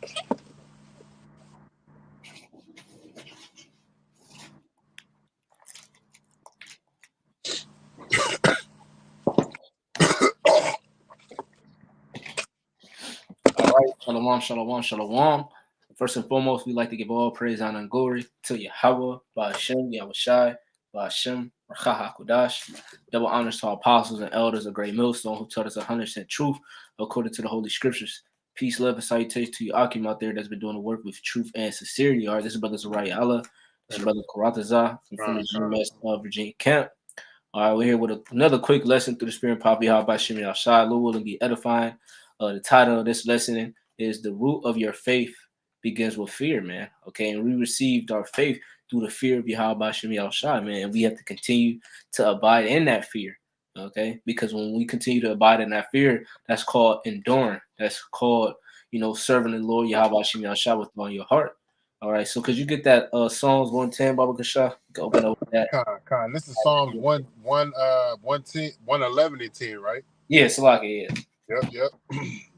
All right, shalom, shalom, shalom. First and foremost, we like to give all praise, honor, and glory to Yahweh, Ba'ashem, Yahushai, Ba'ashem, Racha HaKodash. Double honors to our apostles and elders of Great Millstone who taught us 100% truth according to the Holy Scriptures. Peace, love, and salutation to you, Akim, out there that's been doing the work with truth and sincerity. All right, this is Brother Zariah Allah. This is Brother Karatazah from the GMS Virginia camp. All right, we're here with another quick lesson through the Spirit of Papa Yahweh Shem Yahshai. Lord will be edifying. The title of this lesson is "The Root of Your Faith Begins with Fear," man. Okay, and we received our faith through the fear of Yahweh Shem Yahshai, man. And we have to continue to abide in that fear, okay? Because when we continue to abide in that fear, that's called enduring. That's called, serving the Lord Yahweh Shem Yahshai with all your heart. All right, so could you get that Psalms 110, Baba Kasha? Open up with that. Con. This is Psalms 111 and 10, right? Yeah, Salaki, yeah. Yep.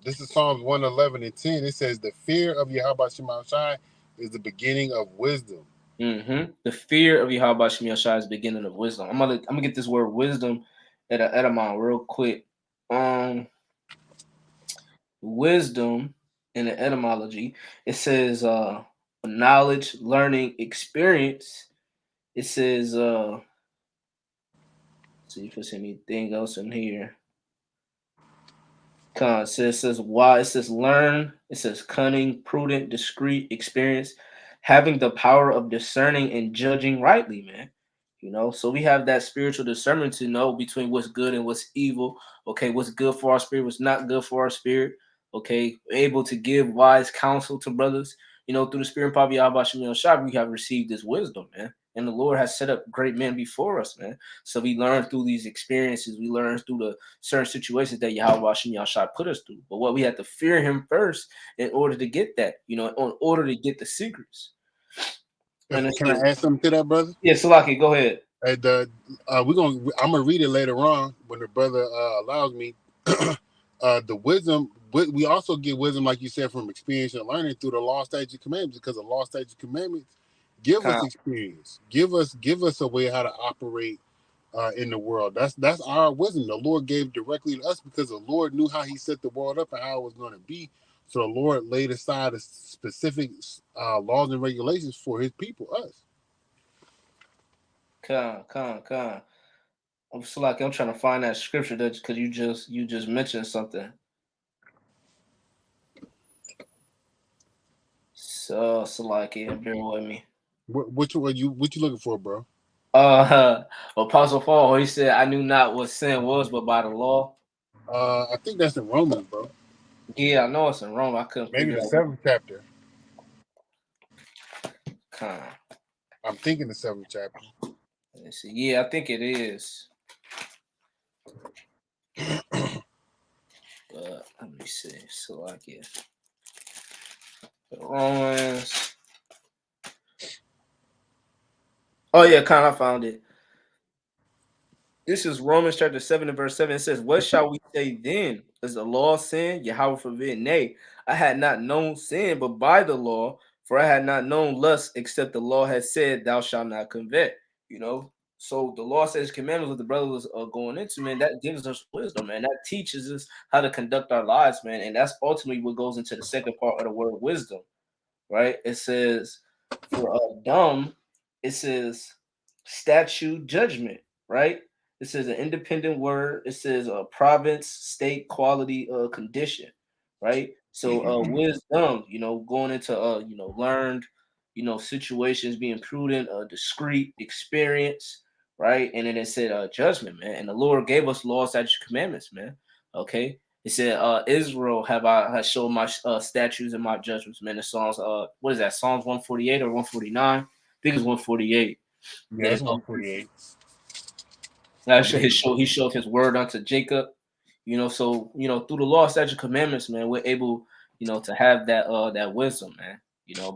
This is Psalms 111 and 10. It says, the fear of Yahweh Shema Shai is the beginning of wisdom. The fear of Yahweh Shema Shai is the beginning of wisdom. I'm gonna get this word wisdom at an etymon real quick. Wisdom in the etymology, it says knowledge, learning, experience. It says see if there's anything else in here. It says why. It says learn. It says cunning, prudent, discreet, experience, having the power of discerning and judging rightly, man. So we have that spiritual discernment to know between what's good and what's evil. Okay, what's good for our spirit, what's not good for our spirit. Okay, able to give wise counsel to brothers. Through the Spirit of Papa Yahweh Shem Shai, we have received this wisdom, man. And the Lord has set up great men before us, man. So we learn through these experiences. We learn through the certain situations that Yahweh Shem Yahshai put us through. But what we have to fear Him first in order to get that, in order to get the secrets. Can I add something to that, brother? Yeah, Salaki, go ahead. I'm gonna read it later on when the brother allows me. The wisdom, we also get wisdom, like you said, from experience and learning through the law, statutes, and commandments, because the law, statutes, and commandments give us experience, give us a way how to operate in the world. That's our wisdom. The Lord gave directly to us because the Lord knew how He set the world up and how it was going to be. So the Lord laid aside specific laws and regulations for His people, us. I'm trying to find that scripture because you just mentioned something. So bear with me. What you looking for, bro? Apostle Paul, he said, "I knew not what sin was, but by the law." I think that's in Romans, bro. Yeah, I know it's in Rome. I couldn't maybe the 7th chapter. I'm thinking the 7th chapter. Let's see. Yeah, I think it is. Let me see. Romans. Oh yeah, I found it. This is Romans chapter 7 and verse 7. It says, "What shall we say then? Is the law sin? Yahweh forbid. Nay, I had not known sin, but by the law, for I had not known lust, except the law had said, Thou shalt not covet." So the law says commandments what the brother was going into, man. That gives us wisdom, man. That teaches us how to conduct our lives, man. And that's ultimately what goes into the second part of the word wisdom, right? It says for dumb, it says statute, judgment, right? It says an independent word. It says a province, state, quality, condition, right? So wisdom, going into learned, situations, being prudent, discreet, experience, right? And then it said judgment, man. And the Lord gave us laws, statutes, commandments, man. Okay. It said, Israel has shown my statutes and my judgments, man. The Psalms, what is that? Psalms 148 or 149? I think it's 148. Yeah, it's 148. Actually, he showed his word unto Jacob. So through the law, statutes, commandments, man, we're able, to have that wisdom, man.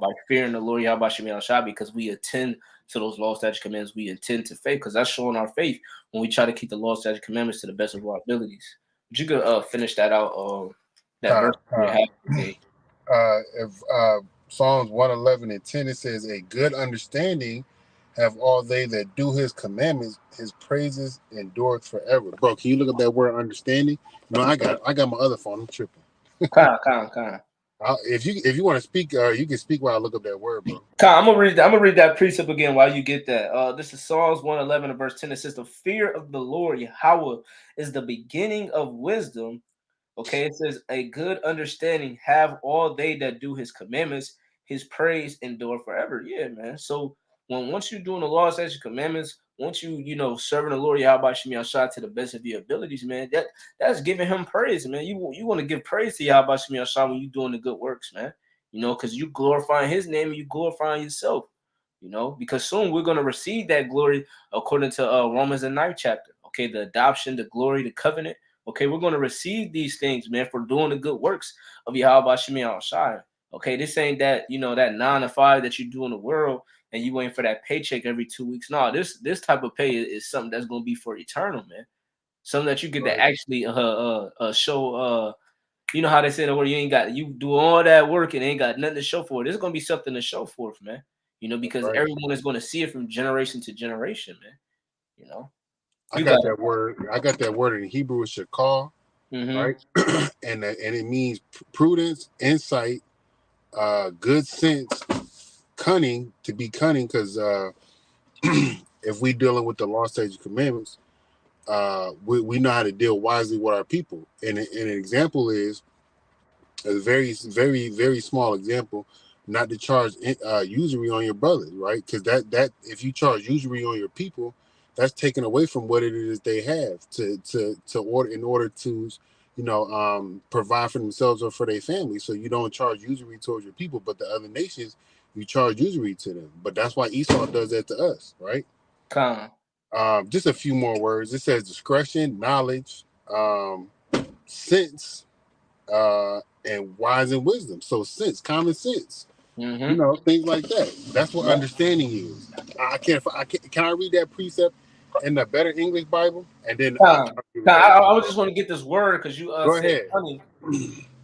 By fearing the Lord Yahweh Shem Yahshai, because we attend to those law, statutes, commandments, we attend to faith, because that's showing our faith when we try to keep the law, statutes, commandments to the best of our abilities. But you could finish that out. That verse you have today. If Psalms 111:10, it says, "A good understanding have all they that do his commandments, his praises endureth forever." Bro, can you look up that word understanding? No, I got my other phone. I'm tripping. Con. If you want to speak, you can speak while I look up that word, bro. I'm gonna read that precept again while you get that. This is Psalms 111 and verse 10. It says, "The fear of the Lord Yahweh is the beginning of wisdom." Okay, it says, "A good understanding have all they that do his commandments, his praise endure forever." Yeah, man. So once you're doing the law, statutes, commandments, once serving the Lord Yahweh Shemi Shah to the best of your abilities, man, that's giving him praise, man. You want to give praise to Yahweh Shemi Shah when you're doing the good works, man. Because you glorifying his name and you glorifying yourself. Because soon we're going to receive that glory according to Romans the 9th chapter. Okay, the adoption, the glory, the covenant. Okay, we're going to receive these things, man, for doing the good works of Yahweh Shemi Shai. Okay, this ain't that, that 9 to 5 that you do in the world and you waiting for that paycheck every 2 weeks. No, this type of pay is something that's going to be for eternal, man. Something that you get to actually show. You know how they say that where you do all that work and ain't got nothing to show for it. There's going to be something to show for it, man. Because everyone is going to see it from generation to generation, man. I got that word. I got that word in Hebrew, shakal, right? and it means prudence, insight, good sense, cunning. To be cunning, because if we dealing with the law, statutes, commandments, we know how to deal wisely with our people. And an example is a very, very, very small example. Not to charge usury on your brothers, right? Because that if you charge usury on your people, that's taken away from what it is they have to order in order to provide for themselves or for their family. So you don't charge usury towards your people, but the other nations you charge usury to them. But that's why Esau does that to us, right? Just a few more words. It says discretion, knowledge, sense, and wise and wisdom. So sense, common sense. Things like that. That's what understanding is. Can I read that precept in the Better English Bible? And then I just want to get this word because you go said ahead. cunning.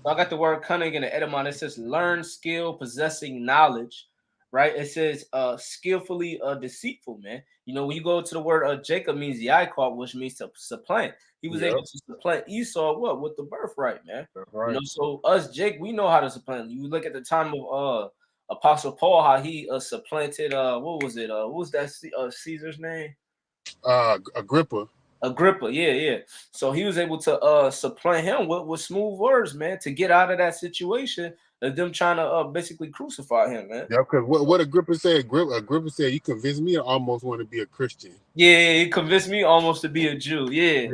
So I got the word cunning in the etymon. It says learn, skill, possessing knowledge, right? It says skillfully deceitful, man. When you go to the word Jacob means Yaakov, which means to supplant. He was able to supplant Esau with the birthright, man. Right. So us, Jake, we know how to supplant. You look at the time of Apostle Paul, how he supplanted what was it? What was that Caesar's name? Agrippa. Yeah. So he was able to supplant him with smooth words, man, to get out of that situation of them trying to basically crucify him, man. Yeah, because what Agrippa said, Agrippa said, "You convinced me to almost want to be a Christian." Yeah, he convinced me almost to be a Jew. Yeah.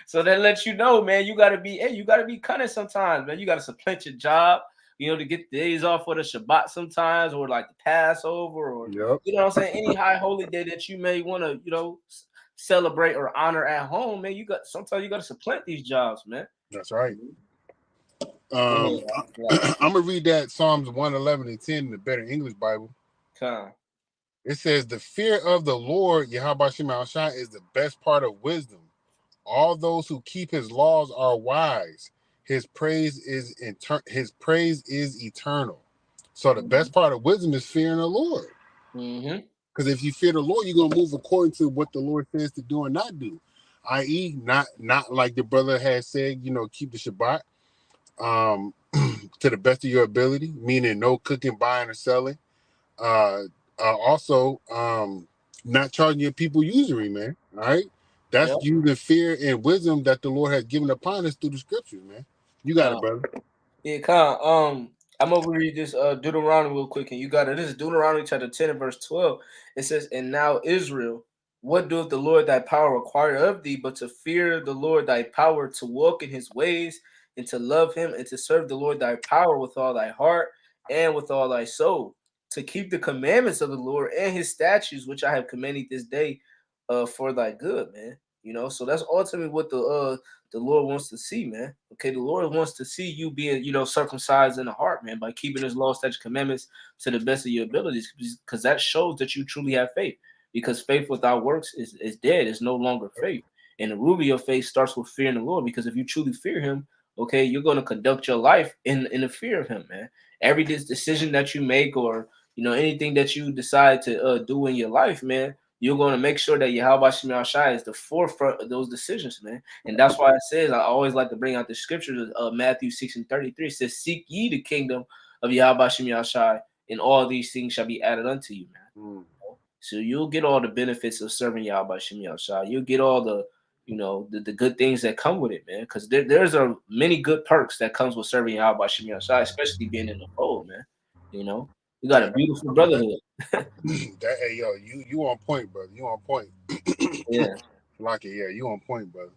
So that lets you know, man, you gotta be cunning sometimes, man. You gotta supplant your job, to get days off for the Shabbat sometimes, or like the Passover, or you know what I'm saying, any high holy day that you may want to, celebrate or honor at home, man. Sometimes you gotta supplant these jobs, man. That's right. I'm gonna read that Psalms 111:10 in the Better English Bible. It says, "The fear of the Lord, Yahweh Shema Shai, is the best part of wisdom. All those who keep his laws are wise. His praise is eternal." So the best part of wisdom is fearing the Lord. Because if you fear the Lord, you're gonna move according to what the Lord says to do and not do, i.e., not like the brother has said, keep the Shabbat to the best of your ability, meaning no cooking, buying, or selling. Also, not charging your people usury, man. All right, that's using fear and wisdom that the Lord has given upon us through the scriptures, man. You got it, brother. Yeah, I'm gonna read this Deuteronomy real quick, and you got it. This is Deuteronomy chapter 10 and verse 12. It says, "And now Israel, what doeth the Lord thy power require of thee, but to fear the Lord thy power, to walk in his ways, and to love him, and to serve the Lord thy power with all thy heart and with all thy soul, to keep the commandments of the Lord and his statutes, which I have commanded this day, for thy good," man. So that's ultimately what the Lord wants to see, man. Okay, the Lord wants to see you being, circumcised in the heart, man, by keeping his law, statutes, commandments to the best of your abilities, because that shows that you truly have faith. Because faith without works is dead, it's no longer faith. And the root of your faith starts with fearing the Lord, because if you truly fear him, okay, you're going to conduct your life in the fear of him, man. Every decision that you make, or anything that you decide to do in your life, man, you're going to make sure that Yahweh Shema Shai is the forefront of those decisions, man. And that's why it says, I always like to bring out the scriptures of Matthew 6:33. It says, seek ye the kingdom of Yahweh Shema Shai, and all these things shall be added unto you, man. So you'll get all the benefits of serving Yahweh Shema Shai. You'll get all the the good things that come with it, man. Because there's many good perks that comes with serving Yahweh Shema Shai, especially being in the fold, man. You got a beautiful brotherhood. Hey, yo, you on point, brother. You on point. Yeah. Like it, yeah, you on point, brother.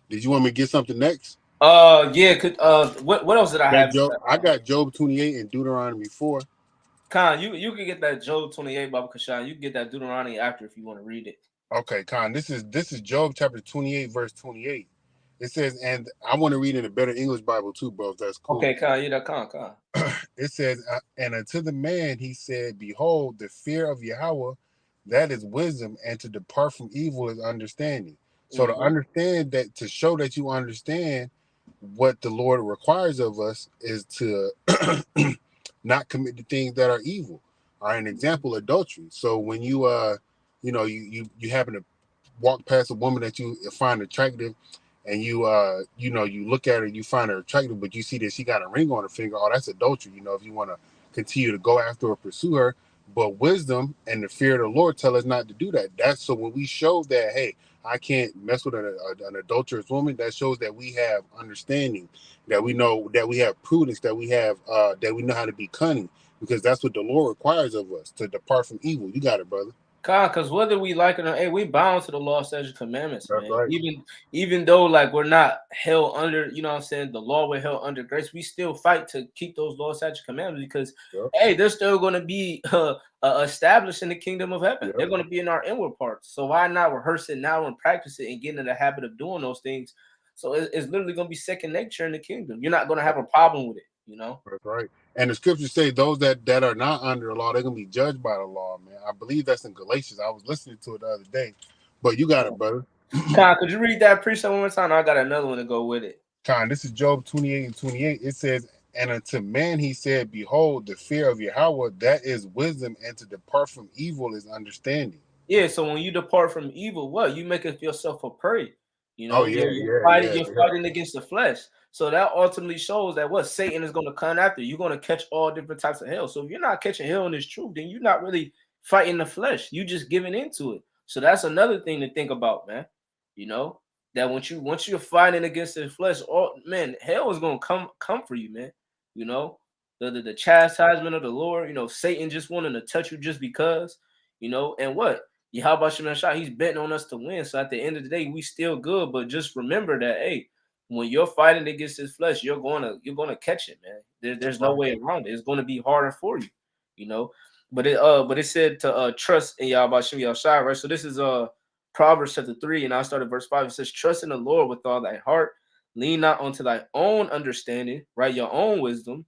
Did you want me to get something next? Yeah. What else did I have? I got Job 28 and Deuteronomy 4. Khan, you can get that Job 28, Baba Kashan. You can get that Deuteronomy after if you want to read it. Okay, Khan. This is Job chapter 28, verse 28. It says, and I want to read in a better English Bible too, bro. If that's cool. Okay, Khan, yeah, Khan. It says, and unto the man he said, behold, the fear of Yahweh, that is wisdom, and to depart from evil is understanding. So to understand that, to show that you understand what the Lord requires of us, is to not commit the things that are evil. All right, an example, adultery. So when you you happen to walk past a woman that you find attractive, and you look at her, you find her attractive, but you see that she got a ring on her finger. Oh, that's adultery. If you want to continue to go after or pursue her. But wisdom and the fear of the Lord tell us not to do that. That's so when we show that, hey, I can't mess with an adulterous woman, that shows that we have understanding, that we know, that we have prudence, that we have that we know how to be cunning, because that's what the Lord requires of us, to depart from evil. You got it, brother. Because whether we like it or not, hey, we bound to the law, statutes, commandments, That's man. right. Even though like we're not held under, what I'm saying, the law, we're held under grace, we still fight to keep those law, statutes, commandments, because hey, they're still going to be established in the kingdom of heaven. They're going to be in our inward parts. So why not rehearse it now and practice it and get in the habit of doing those things? So it's literally going to be second nature in the kingdom. You're not going to have a problem with it. That's right. And the scriptures say those that are not under the law, they're gonna be judged by the law, man. I believe that's in Galatians. I was listening to it the other day. But you got it, brother. Con, could you read that precept one more time? I got another one to go with it. Con, this is Job 28 and 28. It says, and unto man he said, behold, the fear of Yahweh, that is wisdom, and to depart from evil is understanding. Yeah, so when you depart from evil, what? You make yourself a prey. You're fighting against the flesh. So that ultimately shows that what Satan is going to come after. You're going to catch all different types of hell. So if you're not catching hell in this truth, then you're not really fighting the flesh. You just giving into it. So that's another thing to think about, man. That once you're fighting against the flesh, hell is going to come for you, man. The chastisement of the Lord. Satan just wanting to touch you just because. And what? Yahweh Shema Shai, he's betting on us to win. So at the end of the day, we still good. But just remember that, hey, when you're fighting against this flesh, you're gonna catch it, man. There's no way around it. It's gonna be harder for you. But it said to trust in Yahweh Shema Shai, right? So this is Proverbs chapter 3, and I started verse 5. It says, trust in the Lord with all thy heart, lean not onto thy own understanding, right? Your own wisdom.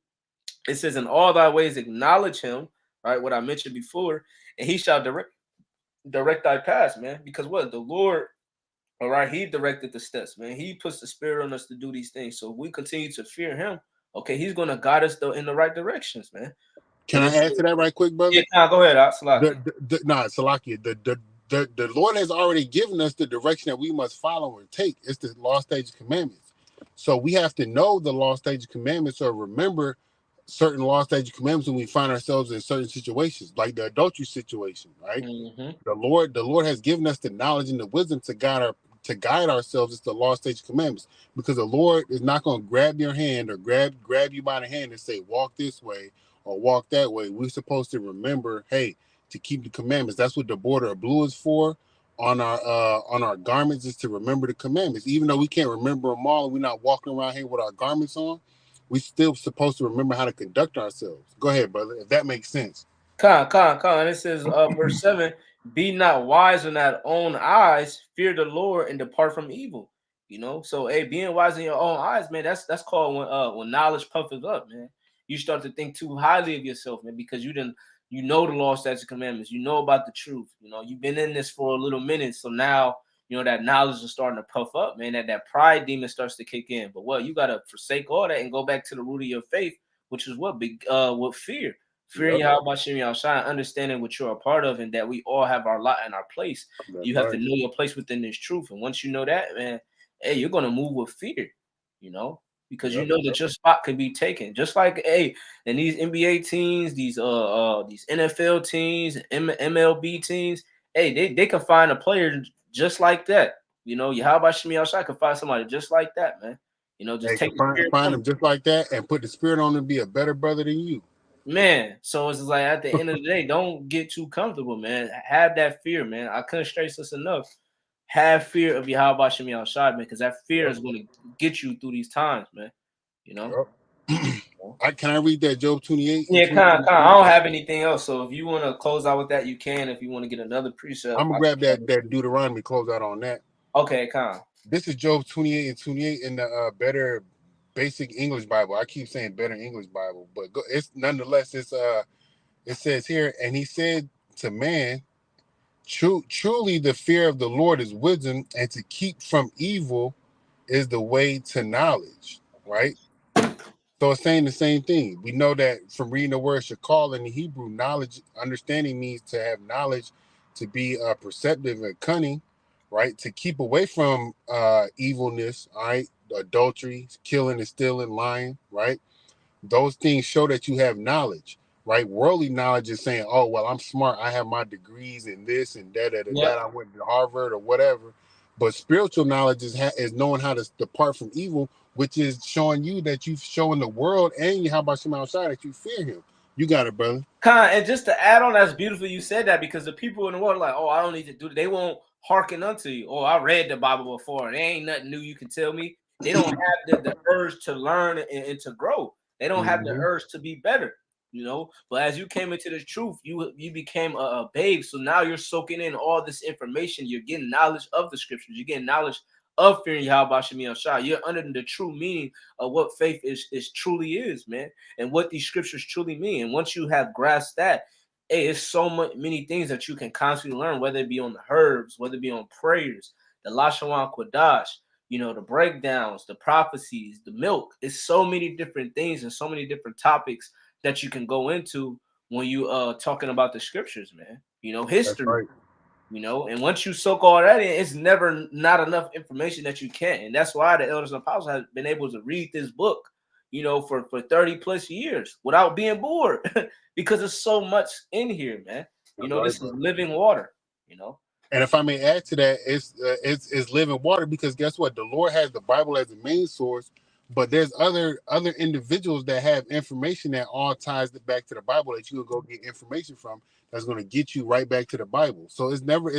It says, in all thy ways acknowledge him, right? What I mentioned before, and he shall direct thy paths, man. Because what? The Lord, all right, he directed the steps, man. He puts the spirit on us to do these things. So if we continue to fear him, okay, he's going to guide us in the right directions, man. Can I add to that right quick, brother? Yeah, go ahead, Salakia. Salakia. The Lord has already given us the direction that we must follow or take. It's the law, statutes, commandments. So we have to know the law, statutes, commandments, or remember certain law, statutes, commandments when we find ourselves in certain situations, like the adultery situation, right? The Lord has given us the knowledge and the wisdom to guide ourselves. It's the law, statutes, commandments, because the Lord is not going to grab your hand or grab you by the hand and say, walk this way or walk that way. We're supposed to remember, hey, to keep the commandments. That's what the border of blue is for. On our garments is to remember the commandments. Even though we can't remember them all and we're not walking around here with our garments on, we still supposed to remember how to conduct ourselves. Go ahead, brother, if that makes sense. Con. And it says, verse 7, be not wise in thy own eyes, fear the Lord and depart from evil. So hey, being wise in your own eyes, man, that's called when knowledge puffeth up, man. You start to think too highly of yourself, man, because you know the law, statutes, commandments, you know about the truth. You've been in this for a little minute. So now that knowledge is starting to puff up, man. That pride demon starts to kick in. But you got to forsake all that and go back to the root of your faith, which is what fear. Fearing Yahweh Shem Yahushua, understanding what you're a part of and that we all have our lot and our place. That's you have to know your place within this truth. And once you know that, man, hey, you're going to move with fear, because you know that your spot could be taken. Just like, hey, and these NBA teams, these NFL teams, MLB teams, hey, they can find a player just like that. Yahweh Shem Yahushua can find somebody just like that, man. Just take find them just like that and put the spirit on them to be a better brother than you. Man, so it's like at the end of the day, don't get too comfortable, man. Have that fear, man. I couldn't stress this enough. Have fear of Yahweh Shem Yahushua, man, because that fear is going to get you through these times, man. Can I read that Job 28? Yeah, kind of. I don't have anything else. So if you want to close out with that, you can. If you want to get another precept, I'm gonna grab that Deuteronomy, close out on that. Okay, kind of. This is Job 28 and 28 in the Better Basic English Bible. I keep saying Better English Bible, but it's nonetheless. It says here, and he said to man, truly the fear of the Lord is wisdom, and to keep from evil is the way to knowledge. Right. So it's saying the same thing. We know that from reading the word shakal in the Hebrew, knowledge, understanding means to have knowledge, to be perceptive and cunning, right? To keep away from evilness, right? Adultery, killing and stealing, lying, right? Those things show that you have knowledge, right? Worldly knowledge is saying, oh, well, I'm smart. I have my degrees in this and that. I went to Harvard or whatever. But spiritual knowledge is knowing how to depart from evil, which is showing you that you've shown the world and how about some outside that you fear him. You got it, brother. And just to add on, that's beautiful you said that, because the people in the world are like, oh, I don't need to do it. They won't hearken unto you. Oh, I read the Bible before, and there ain't nothing new you can tell me. They don't have the urge to learn and to grow. They don't have the urge to be better, But as you came into the truth, you became a babe. So now you're soaking in all this information. You're getting knowledge of the scriptures. You're getting knowledge of fearing Yahweh Shem Yahushua. You're under the true meaning of what faith is truly is, man, and what these scriptures truly mean. And once you have grasped that, hey, it's so many things that you can constantly learn, whether it be on the herbs, whether it be on prayers, the Lashawan Kodash, the breakdowns, the prophecies, the milk. It's so many different things and so many different topics that you can go into when you talking about the scriptures, man. History. And once you soak all that in, it's never not enough information that you can. And that's why the elders and apostles have been able to read this book, for 30 plus years without being bored, because there's so much in here, man. This is living water, And if I may add to that, it's living water, because guess what? The Lord has the Bible as the main source, but there's other individuals that have information that all ties back to the Bible that you will go get information from. That's going to get you right back to the Bible. So it's never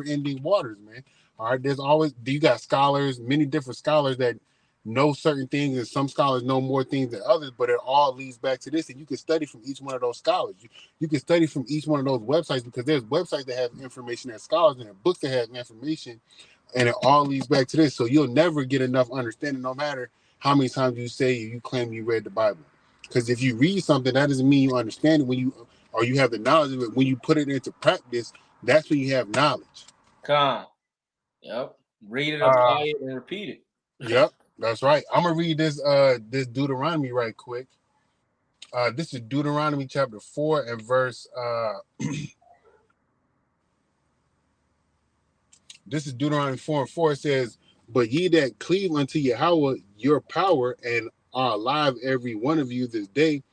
ending waters, man. All right. You got scholars, many different scholars that know certain things, and some scholars know more things than others, but it all leads back to this. And you can study from each one of those scholars. You can study from each one of those websites, because there's websites that have information as scholars, and there are books that have information, and it all leads back to this. So you'll never get enough understanding, no matter how many times you say you claim you read the Bible. Because if you read something, that doesn't mean you understand it or you have the knowledge of it. When you put it into practice, that's when you have knowledge. Yep. Read it, apply it, and repeat it. Yep, that's right. I'm gonna read this Deuteronomy right quick. This is Deuteronomy chapter 4 and verse. This is Deuteronomy 4 and 4. It says, "But ye that cleave unto Yahweh your power, and are alive every one of you this day,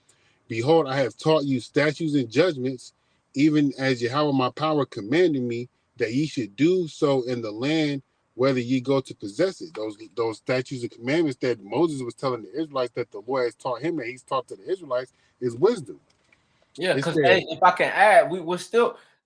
behold, I have taught you statutes and judgments, even as Yahweh my power commanded me, that ye should do so in the land whether ye go to possess it." Those statutes and commandments that Moses was telling the Israelites, that the Lord has taught him, that he's taught to the Israelites, is wisdom. Yeah, because if I can add,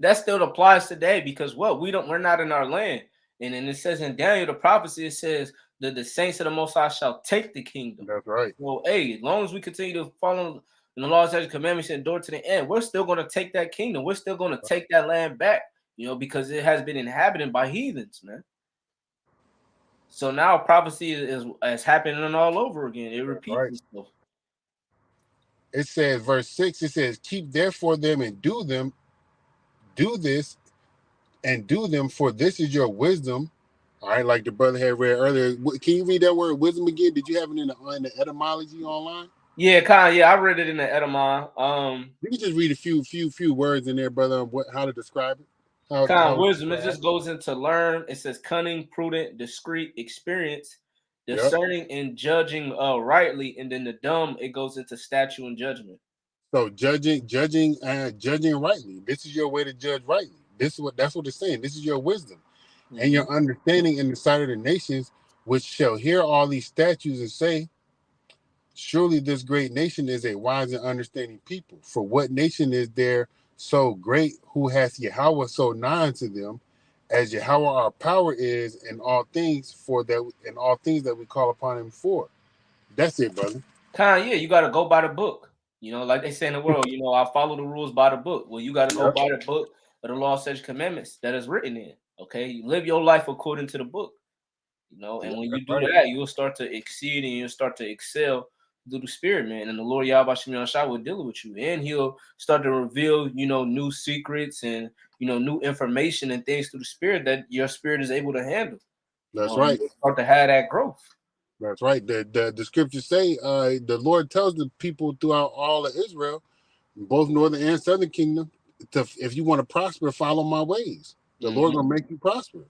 that still applies today, because we're not in our land. And then it says in Daniel, the prophecy, it says that the saints of the Most High shall take the kingdom. That's right. Well, hey, as long as we continue to follow the laws and commandments and endure to the end, we're still going to take that kingdom. We're still going to take that land back, because it has been inhabited by heathens, man. So now prophecy is happening all over again. It repeats itself. It says, verse 6, it says, "Keep therefore them and do this, and do them, for this is your wisdom. All right, like the brother had read earlier. Can you read that word wisdom again? Did you have it in the etymology online? Yeah, kind of. Yeah, I read it in the Edamon. You can just read a few words in there, brother, on how to describe it. Kind of How wisdom. It just goes into learn. It says cunning, prudent, discreet, experience, Yep. discerning, and judging rightly. And then the dumb, it goes into statute and judgment. So judging rightly. This is your way to judge rightly. That's what it's saying. This is your wisdom and your understanding in the sight of the nations, which shall hear all these statutes and say, surely this great nation is a wise and understanding people. For what nation is there so great who has Yahweh so nigh unto them, as Yahweh our power is in all things that we call upon him for. That's it, brother. Yeah, you got to go by the book. Like they say in the world, I follow the rules by the book. Well, you got to go Yep. by the book of the law, statutes, commandments that is written in. Okay, you live your life according to the book. And when you do that, you'll start to exceed and you'll start to excel through the Spirit, man. And the Lord Yahweh Shem Shai will deal with you, and He'll start to reveal, new secrets and new information and things through the Spirit that your spirit is able to handle. That's right. Start to have that growth. That's right. The scriptures say the Lord tells the people throughout all of Israel, both northern and southern kingdom, if you want to prosper, follow my ways. The Lord gonna make you prosper.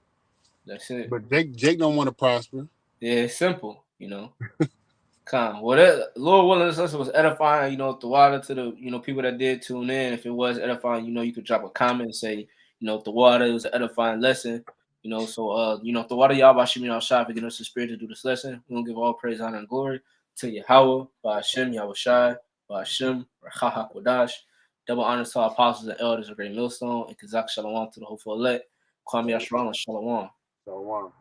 That's it. But Jake don't want to prosper. Yeah, it's simple, Well, that Lord willing, this was edifying, Thawada to the, people that did tune in. If it was edifying, you could drop a comment and say, Thawada, it was an edifying lesson. So Thawada Yahweh Shem Shai for getting us the spirit to do this lesson. We're gonna give all praise, honor, and glory to Yahweh, by Hashem, Yahweh Shai, by Hashem, Rachaha Kodash. Double honors to our apostles and elders of Great Millstone, and Kazak Shalom to the hopeful elect. Kwame Yashram, Shalom. Shalom.